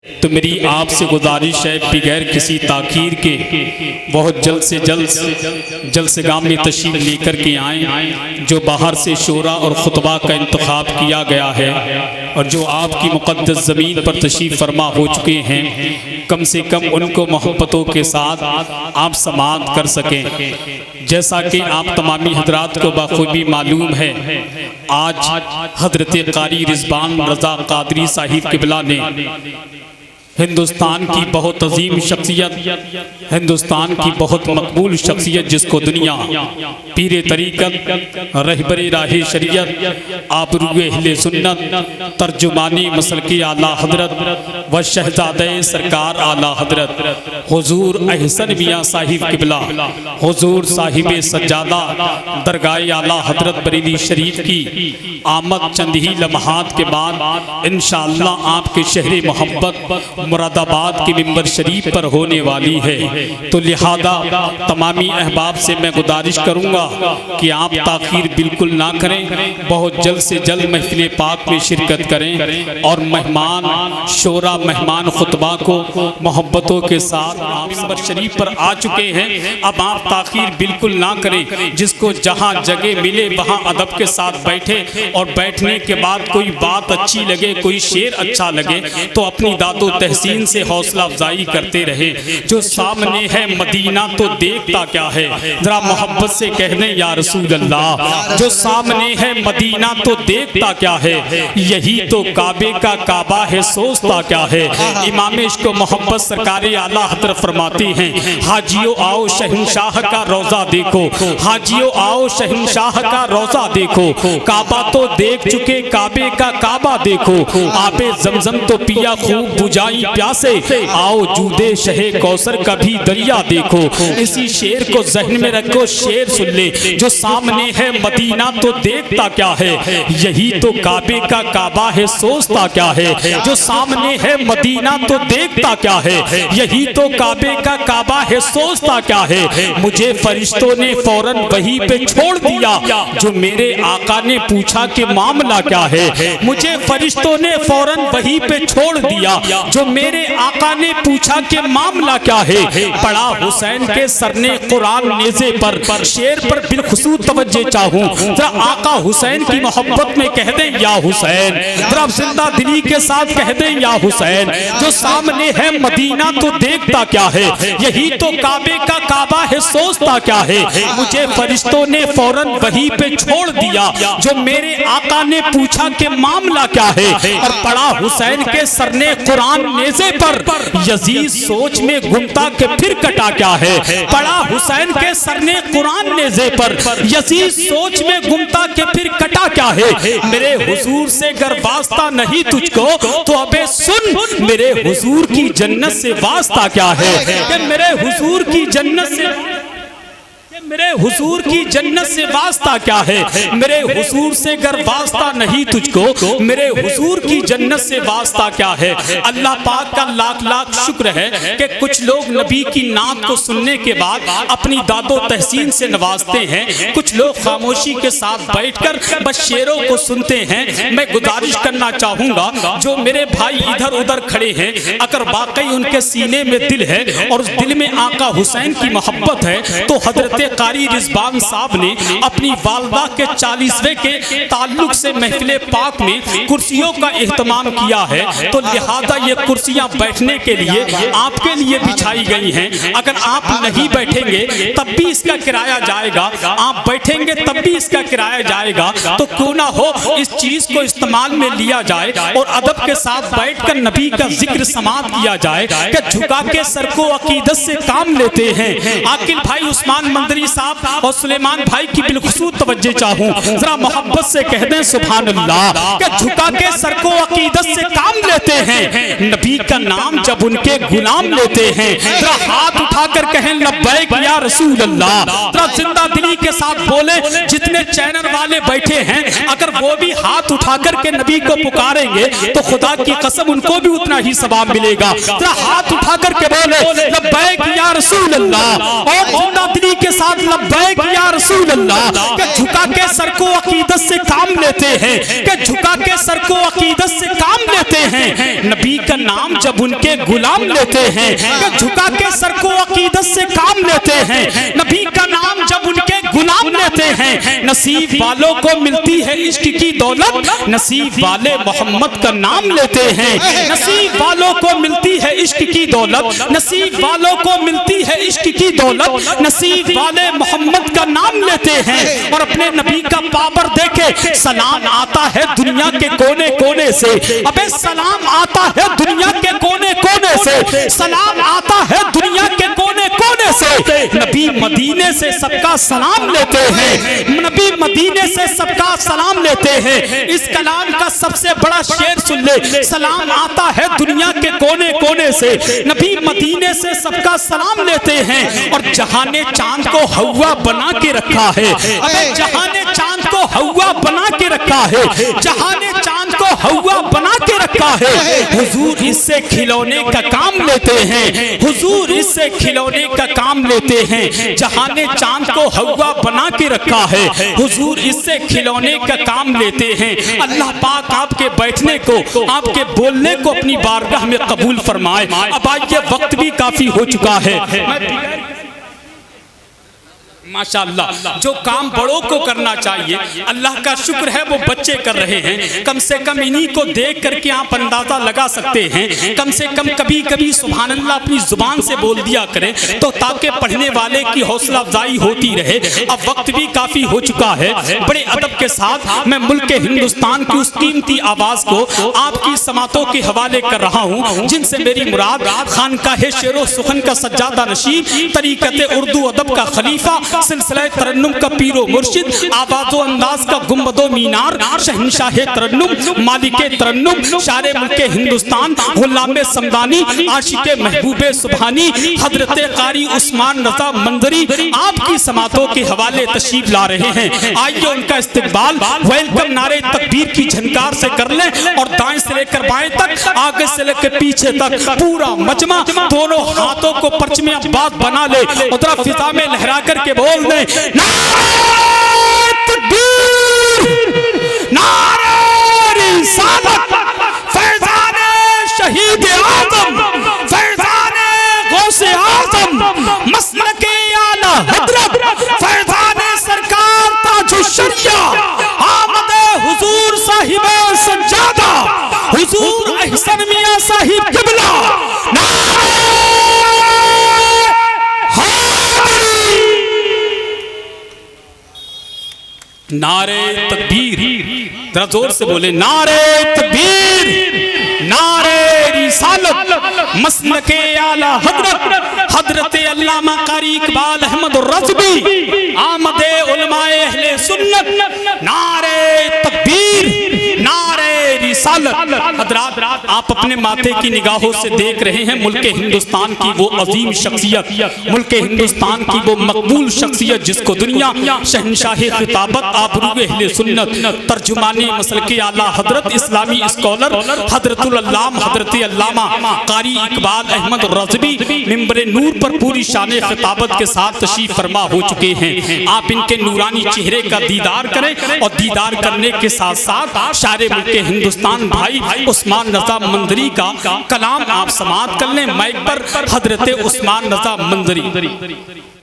तो मेरी आपसे गुजारिश है बगैर किसी ताखीर के बहुत जल्द से गाम में तशरीफ लेकर के आएँ। जो बाहर से शोरा और खुतबा का इंतखाब किया गया है और जो आपकी मुक़द्दस ज़मीन पर तशरीफ़ फरमा हो चुके हैं, कम से कम उनको मोहब्बतों के साथ आप समाअत कर सकें। जैसा कि आप तमामी हजरात को बखूबी मालूम है, आज हज़रत क़ारी रिज़वान रज़ा क़ादरी साहिब क़िबला ने हिंदुस्तान की बहुत अजीम शख्सियत, हिंदुस्तान की बहुत मकबूल शख्सियत, जिसको दुनिया पीरे तरीक़त, रहबरे राहे शरीयत, आबरूए अहले सुन्नत, तर्जुमानी मसलकी आला हजरत व शहजादे सरकार आला हजरत हुजूर अहसन मियाँ साहिब क़िबला, हुजूर साहिब सज्जादा दरगाह आला हजरत बरेली शरीफ की आमद चंद ही लम्हात के बाद इंशाअल्लाह आपके शहर मोहब्बत मुरादाबाद के मिंबर शरीफ पर होने वाली है। तो लिहाजा तमामी अहबाब से मैं गुजारिश करूंगा कि आप ताखीर बिल्कुल ना करें, बहुत जल्द से जल्द महफिल पाक में शिरकत करें और मेहमान शोरा, मेहमान खुतबा को मोहब्बतों के साथ आप मिंबर शरीफ पर आ चुके हैं। अब आप ताखीर बिल्कुल ना करें, जिसको जहाँ जगह मिले वहाँ अदब के साथ बैठे और बैठने के बाद कोई बात अच्छी लगे, कोई शेर अच्छा लगे तो अपनी दादो तहसीन से हौसला अफजाई करते रहे। जो सामने है मदीना तो देखता क्या है, जरा मोहब्बत से कह दें या रसूल अल्लाह। जो सामने है मदीना तो देखता क्या है, यही तो काबे का काबा है सोचता क्या है। इमाम इश्क मोहब्बत सरकार आला हज़रत फरमाते हैं, हाजियो आओ शहंशाह का रोज़ा देखो, हाजियो आओ शहंशाह का रोज़ा देखो, काबा तो देख चुके काबे का काबा देखो, आबे ज़मज़म तो पिया खूब बुझाई प्यासे, आओ जूदे शहे कौसर का भी दरिया देखो। इसी शेर को जहन में रखो, शेर सुन ले। जो सामने है मदीना तो देखता क्या है, यही तो काबे का काबा है सोचता क्या है। जो सामने है मदीना तो देखता क्या है, यही तो काबे का काबा है सोचता क्या है। मुझे फरिश्तों ने फौरन वहीं पे छोड़ दिया, जो मेरे आका ने पूछा कि मामला क्या है। मुझे फरिश्तों ने फौरन वहीं पे छोड़ दिया, जो मेरे आका ने पूछा कि मामला क्या है। पढ़ा हुसैन के सर ने कुरान नेज़े पर, शेर पर बिलखुसूस तवज्जो चाहूं, जरा आका हुसैन की मोहब्बत में कह दें या हुसैन, जरा जिंदा दिली के साथ कह दें या हुसैन। जो सामने है मदीना तो देखता क्या है, यही तो काबे का काबा है सोचता क्या है। मुझे फरिश्तों ने फौरन वहीं पे छोड़ दिया, जो मेरे आका ने पूछा कि मामला क्या है। और पढ़ा हुसैन के सर ने कुरान नेज़े पर, यजीद सोच में गुमता के फिर कटा क्या है। पढ़ा हुसैन के सर ने कुरान नेज़े पर, यजीद सोच में गुमता के फिर कटा क्या है। मेरे हुजूर से गर वास्ता नहीं तुझको तो अबे सुन, मेरे हुजूर की जन्नत से वास्ता क्या है। कि मेरे हुजूर की जन्नत से, मेरे हुजूर की जन्नत से वास्ता क्या है। मेरे हुजूर से गर वास्ता नहीं तुझको, मेरे हुजूर की जन्नत से वास्ता क्या है। अल्लाह पाक का लाख लाख शुक्र है कि कुछ लोग नबी की नात को सुनने के बाद अपनी दादो तहसीन से नवाजते हैं, कुछ लोग खामोशी के साथ बैठकर बस शेरों को सुनते हैं। मैं गुजारिश करना चाहूंगा, जो मेरे भाई इधर उधर खड़े हैं, अगर वाकई उनके सीने में दिल है और उस दिल में आका हुसैन की मोहब्बत है, तो हजरत क़ारी रिज़वान साहब ने अपनी वालदा के 40वें के ताल्लुक से महफिल पाक में कुर्सियों का एहतमाम किया है। तो लिहाजा ये कुर्सियां बैठने के लिए आपके लिए बिछाई गई हैं। अगर आप नहीं बैठेंगे तब भी इसका किराया जाएगा, आप बैठेंगे तब भी इसका किराया जाएगा। तो क्यों ना हो इस चीज को इस्तेमाल में लिया जाए और अदब के साथ बैठकर नबी का जिक्र समाप्त किया जाए कि झुका के सर को अकीदत से काम लेते हैं। आकिल भाई उस्मान मंदरी साहब और सुलेमान भाई की बिलखुसूस तवज्जो चाहूं, जरा मोहब्बत से कह दें सुभान अल्लाह। कि झुका के सर को अकीदत से काम लेते हैं, नबी का नाम जब उनके गुलाम लेते हैं, जरा हाथ उठाकर कहें लब्बैक या रसूल अल्लाह। जरा जिंदा दिली के साथ बोले, जितने चैनल वाले बैठे हैं अगर वो भी हाथ उठाकर के नबी को पुकारेंगे तो खुदा की कसम उनको भी उतना ही सवाब मिलेगा। जरा हाथ उठाकर के बोले लब्बैक या रसूल अल्लाह, और जिंदा दिली के साथ साथ लब्बैक या रसूल अल्लाह के झुका के सर को अकीदत से काम लेते हैं, के झुका के सर को अकीदत से काम लेते हैं। नबी का नाम जब उनके गुलाम लेते हैं, के झुका के सर को अकीदत से काम लेते हैं। नबी का नाम जब उनके गुलाम लेते हैं, नसीब वालों को मिलती है इश्क की दौलत, नसीब वाले मोहम्मद का नाम लेते हैं। नसीब वालों को मिलती है इश्क की दौलत, नसीब वालों को मिलती है इश्क की दौलत, नसीब वाले मोहम्मद का नाम लेते हैं। और अपने नबी का पावर देखे, सलाम आता है दुनिया के कोने कोने से, अबे सलाम आता है दुनिया के कोने कोने से, सलाम आता है दुनिया के कोने कोने से। नबी मदीने से सबका सलाम लेते हैं, नबी मदीने से सबका सलाम लेते हैं। इस कलाम का सबसे बड़ा शेर सुन ले, सलाम आता है दुनिया के कोने कोने से, नबी मदीने से सबका सलाम लेते हैं। और जहां ने चांद को हवा बना के रखा है, अबे जहां ने चांद को हवा बना के रखा है, जहां ने चांद को हवा बना के रखा है, हुजूर इससे खिलौने का काम लेते हैं, हुजूर इससे खिलौने का काम लेते हैं। जहां ने चांद को हवा बना के रखा है, हुजूर इससे खिलौने का काम लेते हैं। अल्लाह पाक आपके बैठने को, आपके बोलने को अपनी बारगाह में कबूल फरमाए। अब आइए, वक्त भी काफी हो चुका है। माशाअल्लाह, जो काम बड़ों को करना चाहिए, अल्लाह का शुक्र है वो बच्चे कर रहे हैं। कम से कम इन्हीं को देख करके आप अंदाजा लगा सकते हैं। कम से कम कभी कभी सुभान अल्लाह अपनी जुबान से बोल दिया करें, तो ताकि पढ़ने वाले की हौसला अफजाई होती रहे। अब वक्त भी काफी हो चुका है। बड़े अदब के साथ मैं मुल्क हिंदुस्तान की उस कीमती आवाज को आपकी समातों के हवाले कर रहा हूँ, जिनसे मेरी मुराद खानकाह शेरो सुखन का सज्जादा नशीब, तरीकत उर्दू अदब का खलीफा, सिलसिला तरन्नुम का पीरो मुर्शिद, आवाज़ो अंदाज का गुंबदो मीनार, शहंशाह तरन्नुम, मालिके तरन्नुम, शारे मुल्के हिंदुस्तान, गुलामे समदानी, आशिके महबूबे सुबहानी, हजरत कारी उस्मान रजा मंजरी आपकी समातों के हवाले तशरीफ ला रहे हैं। आइए उनका इस्तकबाल वेलकम नारे तकबीर की झनकार से कर लें, और दाएं से लेकर बाएं तक, आगे से लेकर पीछे तक पूरा मजमा दोनों हाथों को परचमे अब्बास बना ले, उधर फिजा में लहरा करके बोल दे, नारे तकबीर, नारे रिसालत, फैज़ाने शहीद आज़म, फैज़ाने गौसे आज़म, मसलके आला हज़रत, फैज़ाने सरकार ताजुश शरिया, आमदे हुजूर साहिब सज्जादा, हुजूर अहसन मियां साहिब किबला, नारे तकबीर, जरा जोर से बोले, नारे तकबीर, नारे रिसालत, मसलके आला हजरत, हजरत अल्लामा कारी इकबाल अहमद रज़बी, आमदे उलमाए अहले सुन्नत, नारे तकबीर, नारे रिसालत। हजरात, आप अपने माथे की निगाहों से देख रहे हैं मुल्क हिंदुस्तान की वो अजीम शख्सियत, मुल्क हिंदुस्तान की वो मकबूल शख्सियत जिसको दुनिया शहंशाह खिताबत, आबरूए अहले सुन्नत, तर्जुमानी मसलके आला हजरत, इस्लामी स्कॉलर हजरतुल अल्लाम हजरत अल्लामा कारी इकबाल अहमद रज़बी मिंबर नूर पर पूरी शान खिताबत के साथ तशरीफ फरमा हो चुके हैं। आप इनके नूरानी चेहरे का दीदार करें, और दीदार करने के साथ साथ शारे मुल्क हिंदुस्तान भाई उस्मान रजा मंजरी का कलाम आप समाअत कर लें। माइक पर हजरत उस्मान रजा मंजरी।